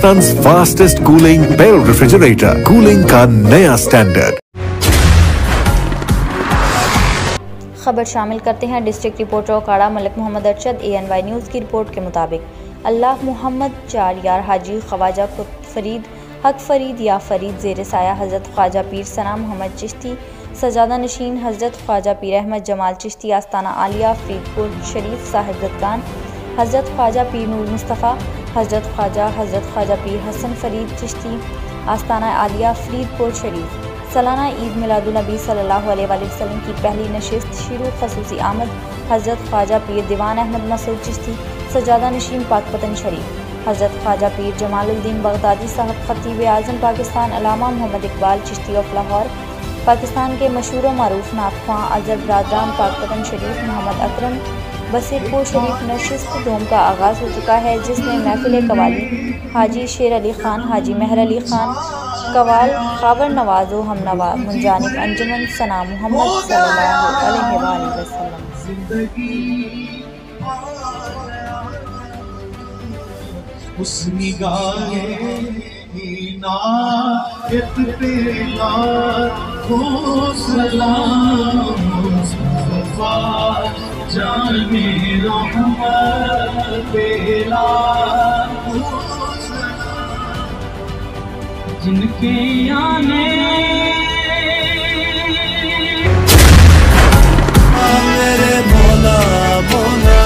पाकिस्तान's fastest cooling barrel refrigerator, cooling का नया standard. खबर शामिल करते हैं district reporter Okara Malik Mohammad Arshad. ANY news की रिपोर्ट के मुताबिक अल्लाह मोहम्मद 4 यार हाजी ख्वाजा फरीद हक फरीद या फरीद ज़ेर साया हज़रत ख्वाजा पीर सना मोहम्मद चिश्ती सजादा नशीन हज़रत ख्वाजा पीर अहमद जमाल चिश्ती आस्ताना आलिया फरीदपुर शरीफ साहिबजादगान हज़रत ख्वाजा पीर नूर मुस्तफ़ा हज़रत ख्वाजा पीर हसन फरीद चिश्ती आस्ताना आलिया फरीदपुर शरीफ। सालाना ईद मिलादुन नबी सल्लल्लाहु अलैहि वसल्लम की पहली नशिस्त शुरू खसूसी आमद हज़रत ख्वाजा पीर दीवान अहमद मसूद चिश्ती सजादा नशीन पाकपतन शरीफ हज़रत ख्वाजा पीर जमालुद्दीन बगदादी साहब खतीब आज़म पाकिस्तान अलामा मोहम्मद इकबाल चिश्ती ऑफ लाहौर पाकिस्तान के मशहूर मरूफ नाथख्वां अजहर बरादरान पाकपतन शरीफ मोहम्मद अकरम बसीरपुर शरीफ नशिस्त दोम का आगाज़ हो चुका है, जिसमें महफिल कवाली हाजी शेर अली ख़ान हाजी मेहर अली ख़ान कवाल खाबर नवाजो हम नवा मुंजानिब अंजुमन सना मोहम्मद सल्लल्लाहु अलैहि वसल्लम। उस निगाहे इनायत पे लाखों सलाम मुस्तफा जाने रहमत पे लाखों सलाम जिनके आने मेरे मौला मौला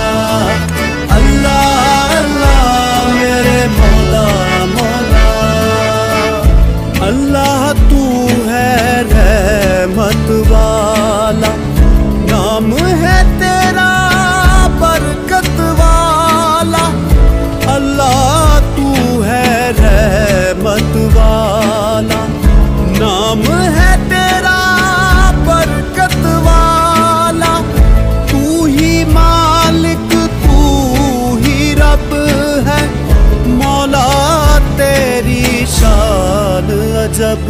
अल्लाह अल्लाह मेरे मौला मौला अल्लाह तू है रहमत वाला नाम है तेरा बरकत वाला अल्लाह तू है रहमत वाला नाम है तेरा बरकत वाला तू ही मालिक तू ही रब है मौला तेरी शान अजब।